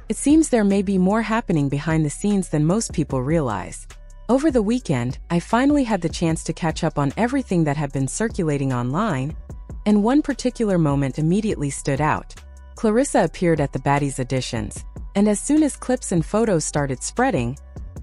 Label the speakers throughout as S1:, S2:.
S1: It seems there may be more happening behind the scenes than most people realize. Over the weekend, I finally had the chance to catch up on everything that had been circulating online, and one particular moment immediately stood out. Claressa appeared at the Baddies auditions, and as soon as clips and photos started spreading,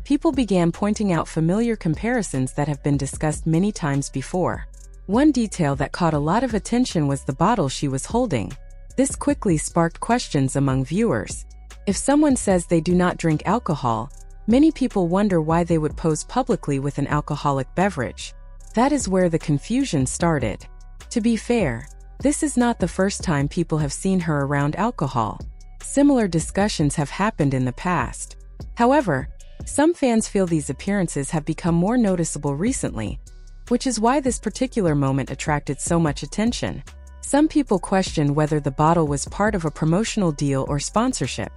S1: people began pointing out familiar comparisons that have been discussed many times before. One detail that caught a lot of attention was the bottle she was holding. This quickly sparked questions among viewers. If someone says they do not drink alcohol, many people wonder why they would pose publicly with an alcoholic beverage. That is where the confusion started. To be fair, this is not the first time people have seen her around alcohol. Similar discussions have happened in the past. However, some fans feel these appearances have become more noticeable recently, which is why this particular moment attracted so much attention. Some people question whether the bottle was part of a promotional deal or sponsorship.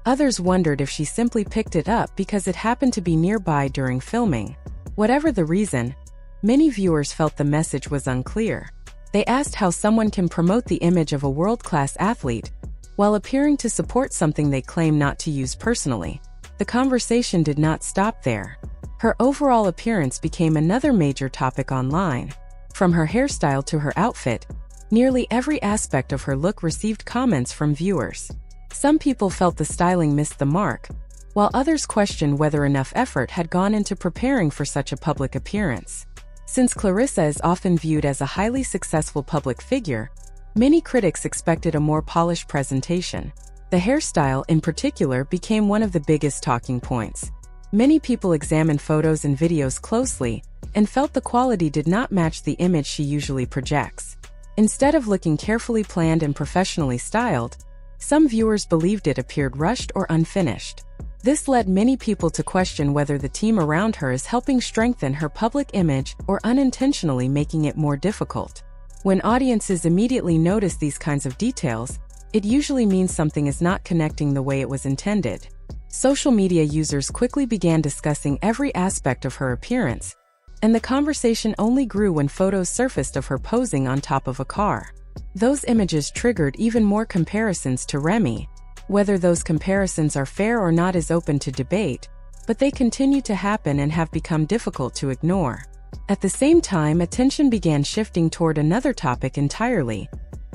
S1: Others wondered if she simply picked it up because it happened to be nearby during filming. Whatever the reason, many viewers felt the message was unclear. They asked how someone can promote the image of a world-class athlete while appearing to support something they claim not to use personally. The conversation did not stop there. Her overall appearance became another major topic online. From her hairstyle to her outfit, nearly every aspect of her look received comments from viewers. Some people felt the styling missed the mark, while others questioned whether enough effort had gone into preparing for such a public appearance. Since Claressa is often viewed as a highly successful public figure, many critics expected a more polished presentation. The hairstyle, in particular, became one of the biggest talking points. Many people examined photos and videos closely and felt the quality did not match the image she usually projects. Instead of looking carefully planned and professionally styled, some viewers believed it appeared rushed or unfinished. This led many people to question whether the team around her is helping strengthen her public image or unintentionally making it more difficult. When audiences immediately notice these kinds of details, it usually means something is not connecting the way it was intended. Social media users quickly began discussing every aspect of her appearance, and the conversation only grew when photos surfaced of her posing on top of a car. Those images triggered even more comparisons to Remy. Whether those comparisons are fair or not is open to debate, but they continue to happen and have become difficult to ignore. At the same time, attention began shifting toward another topic entirely: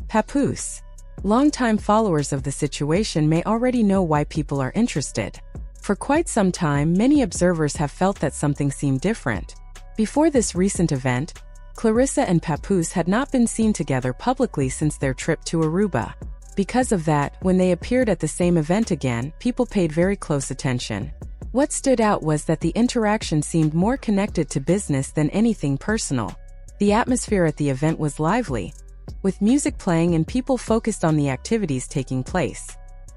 S1: Papoose. Longtime followers of the situation may already know why people are interested. For quite some time, many observers have felt that something seemed different. Before this recent event, Claressa and Papoose had not been seen together publicly since their trip to Aruba. Because of that, when they appeared at the same event again, people paid very close attention. What stood out was that the interaction seemed more connected to business than anything personal. The atmosphere at the event was lively, with music playing and people focused on the activities taking place.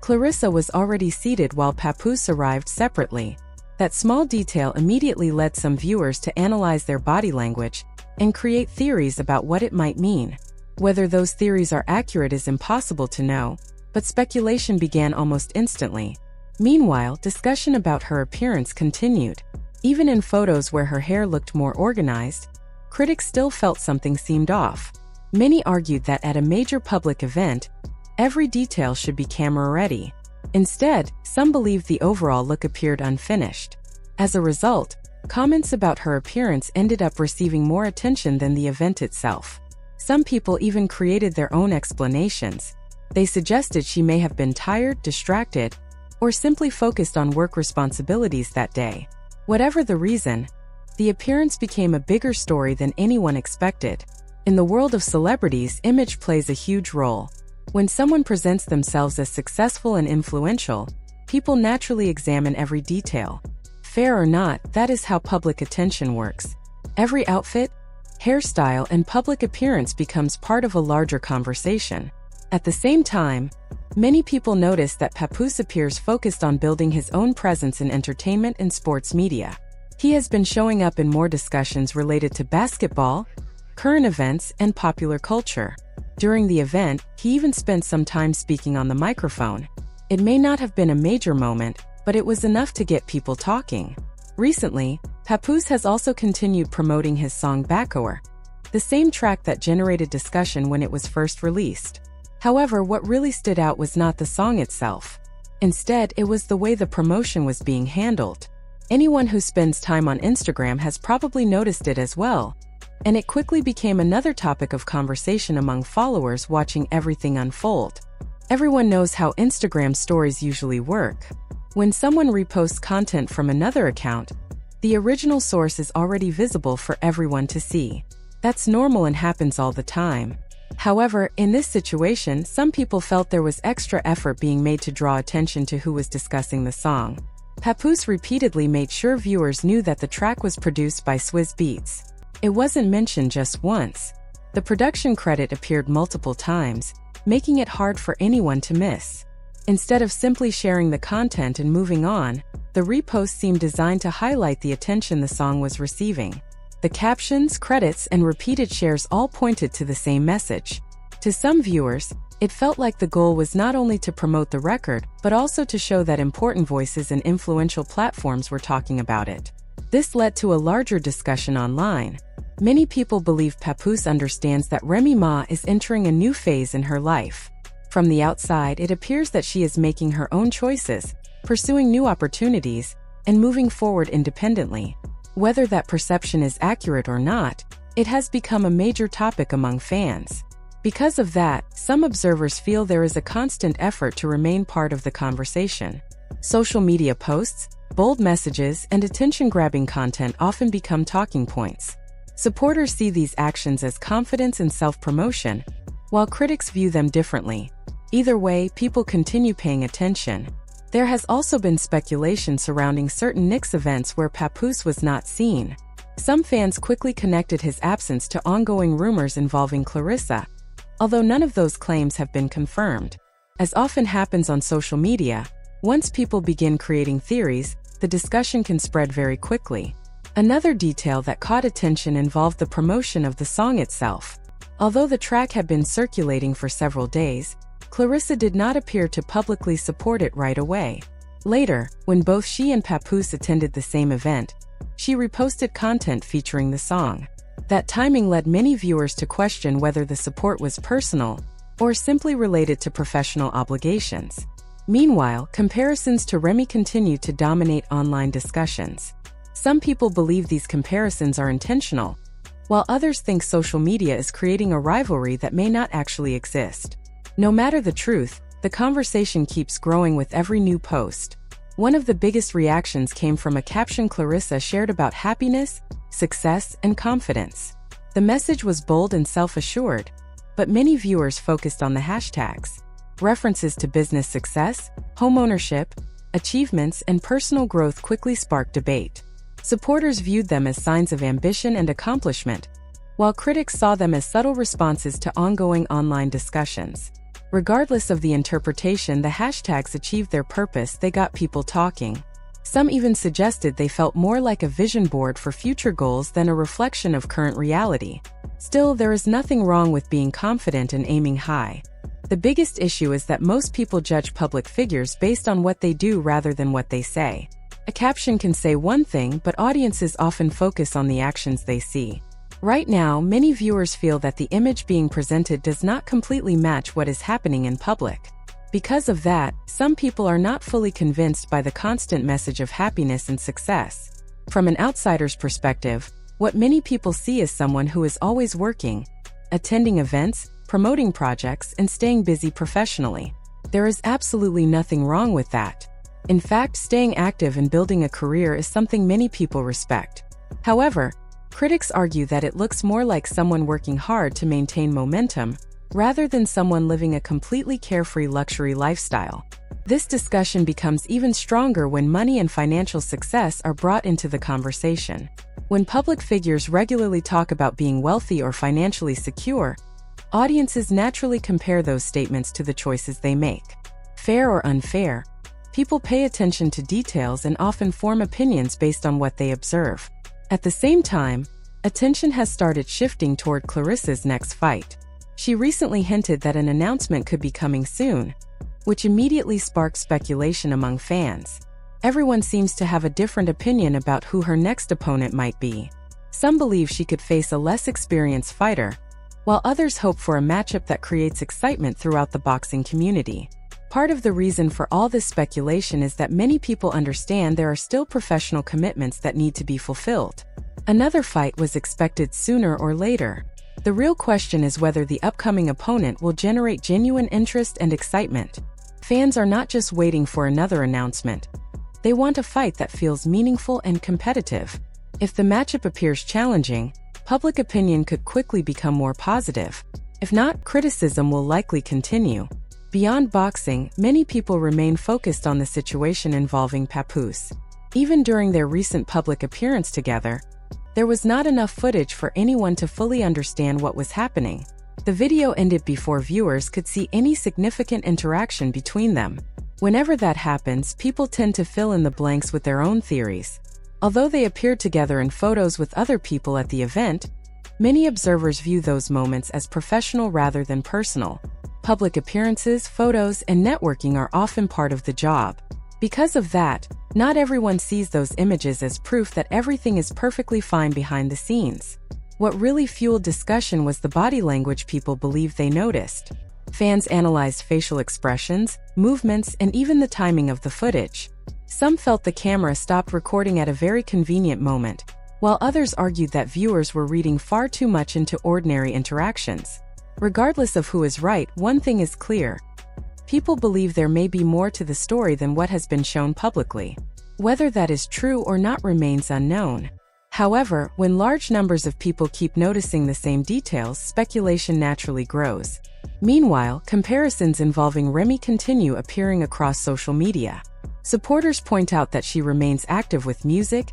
S1: Claressa was already seated while Papoose arrived separately. That small detail immediately led some viewers to analyze their body language and create theories about what it might mean. Whether those theories are accurate is impossible to know, but speculation began almost instantly. Meanwhile, discussion about her appearance continued. Even in photos where her hair looked more organized, critics still felt something seemed off. Many argued that at a major public event, every detail should be camera-ready. Instead, some believed the overall look appeared unfinished. As a result, comments about her appearance ended up receiving more attention than the event itself. Some people even created their own explanations. They suggested she may have been tired, distracted, or simply focused on work responsibilities that day. Whatever the reason, the appearance became a bigger story than anyone expected. In the world of celebrities, image plays a huge role. When someone presents themselves as successful and influential, people naturally examine every detail. Fair or not, that is how public attention works. Every outfit, hairstyle, and public appearance becomes part of a larger conversation. At the same time, many people notice that Papoose appears focused on building his own presence in entertainment and sports media. He has been showing up in more discussions related to basketball, current events, and popular culture. During the event, he even spent some time speaking on the microphone. It may not have been a major moment, but it was enough to get people talking. Recently, Papoose has also continued promoting his song Bacoer, the same track that generated discussion when it was first released. However, what really stood out was not the song itself. Instead, it was the way the promotion was being handled. Anyone who spends time on Instagram has probably noticed it as well, and it quickly became another topic of conversation among followers watching everything unfold. Everyone knows how Instagram stories usually work. When someone reposts content from another account, the original source is already visible for everyone to see. That's normal and happens all the time. However, in this situation, some people felt there was extra effort being made to draw attention to who was discussing the song. Papoose repeatedly made sure viewers knew that the track was produced by Swizz Beatz. It wasn't mentioned just once. The production credit appeared multiple times, making it hard for anyone to miss. Instead of simply sharing the content and moving on, the repost seemed designed to highlight the attention the song was receiving. The captions, credits, and repeated shares all pointed to the same message. To some viewers, it felt like the goal was not only to promote the record, but also to show that important voices and influential platforms were talking about it. This led to a larger discussion online. Many people believe Papoose understands that Remy Ma is entering a new phase in her life. From the outside, it appears that she is making her own choices, pursuing new opportunities, and moving forward independently. Whether that perception is accurate or not, it has become a major topic among fans. Because of that, some observers feel there is a constant effort to remain part of the conversation. Social media posts, bold messages, and attention-grabbing content often become talking points. Supporters see these actions as confidence and self-promotion, while critics view them differently. Either way, people continue paying attention. There has also been speculation surrounding certain Knicks events where Papoose was not seen. Some fans quickly connected his absence to ongoing rumors involving Claressa, although none of those claims have been confirmed. As often happens on social media, once people begin creating theories, the discussion can spread very quickly. Another detail that caught attention involved the promotion of the song itself. Although the track had been circulating for several days, Claressa did not appear to publicly support it right away. Later, when both she and Papoose attended the same event, she reposted content featuring the song. That timing led many viewers to question whether the support was personal or simply related to professional obligations. Meanwhile, comparisons to Remy continue to dominate online discussions. Some people believe these comparisons are intentional, while others think social media is creating a rivalry that may not actually exist. No matter the truth, the conversation keeps growing with every new post. One of the biggest reactions came from a caption Claressa shared about happiness, success, and confidence. The message was bold and self-assured, but many viewers focused on the hashtags. References to business success, homeownership, achievements, and personal growth quickly sparked debate. Supporters viewed them as signs of ambition and accomplishment, while critics saw them as subtle responses to ongoing online discussions. Regardless of the interpretation, the hashtags achieved their purpose. They got people talking. Some even suggested they felt more like a vision board for future goals than a reflection of current reality. Still, there is nothing wrong with being confident and aiming high. The biggest issue is that most people judge public figures based on what they do rather than what they say. A caption can say one thing, but audiences often focus on the actions they see. Right now, many viewers feel that the image being presented does not completely match what is happening in public. Because of that, some people are not fully convinced by the constant message of happiness and success. From an outsider's perspective, what many people see is someone who is always working, attending events, promoting projects, and staying busy professionally. There is absolutely nothing wrong with that. In fact, staying active and building a career is something many people respect. However, critics argue that it looks more like someone working hard to maintain momentum, rather than someone living a completely carefree luxury lifestyle. This discussion becomes even stronger when money and financial success are brought into the conversation. When public figures regularly talk about being wealthy or financially secure, audiences naturally compare those statements to the choices they make. Fair or unfair, people pay attention to details and often form opinions based on what they observe. At the same time, attention has started shifting toward Claressa's next fight. She recently hinted that an announcement could be coming soon, which immediately sparked speculation among fans. Everyone seems to have a different opinion about who her next opponent might be. Some believe she could face a less experienced fighter, while others hope for a matchup that creates excitement throughout the boxing community. Part of the reason for all this speculation is that many people understand there are still professional commitments that need to be fulfilled. Another fight was expected sooner or later. The real question is whether the upcoming opponent will generate genuine interest and excitement. Fans are not just waiting for another announcement. They want a fight that feels meaningful and competitive. If the matchup appears challenging, public opinion could quickly become more positive. If not, criticism will likely continue. Beyond boxing, many people remain focused on the situation involving Papoose. Even during their recent public appearance together, there was not enough footage for anyone to fully understand what was happening. The video ended before viewers could see any significant interaction between them. Whenever that happens, people tend to fill in the blanks with their own theories. Although they appeared together in photos with other people at the event, many observers view those moments as professional rather than personal. Public appearances, photos, and networking are often part of the job. Because of that, not everyone sees those images as proof that everything is perfectly fine behind the scenes. What really fueled discussion was the body language people believed they noticed. Fans analyzed facial expressions, movements, and even the timing of the footage. Some felt the camera stopped recording at a very convenient moment, while others argued that viewers were reading far too much into ordinary interactions. Regardless of who is right, one thing is clear. People believe there may be more to the story than what has been shown publicly. Whether that is true or not remains unknown. However, when large numbers of people keep noticing the same details, speculation naturally grows. Meanwhile, comparisons involving Remy continue appearing across social media. Supporters point out that she remains active with music,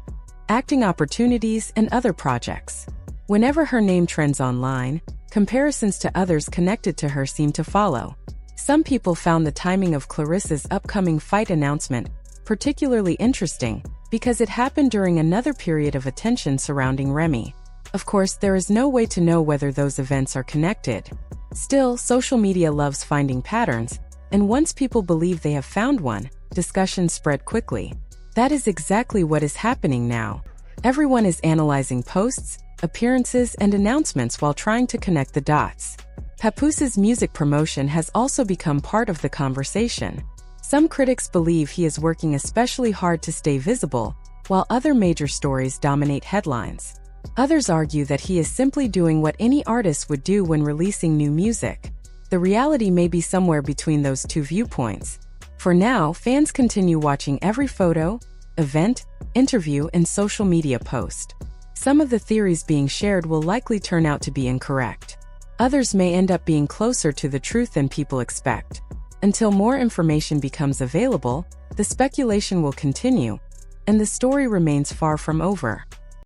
S1: acting opportunities, and other projects. Whenever her name trends online, comparisons to others connected to her seem to follow. Some people found the timing of Claressa's upcoming fight announcement particularly interesting because it happened during another period of attention surrounding Remy. Of course, there is no way to know whether those events are connected. Still, social media loves finding patterns, and once people believe they have found one, discussions spread quickly. That is exactly what is happening now. Everyone is analyzing posts, appearances, and announcements while trying to connect the dots. Papoose's music promotion has also become part of the conversation. Some critics believe he is working especially hard to stay visible, while other major stories dominate headlines. Others argue that he is simply doing what any artist would do when releasing new music. The reality may be somewhere between those two viewpoints. For now, fans continue watching every photo, event, interview, and social media post. Some of the theories being shared will likely turn out to be incorrect. Others may end up being closer to the truth than people expect. Until more information becomes available, the speculation will continue, and the story remains far from over.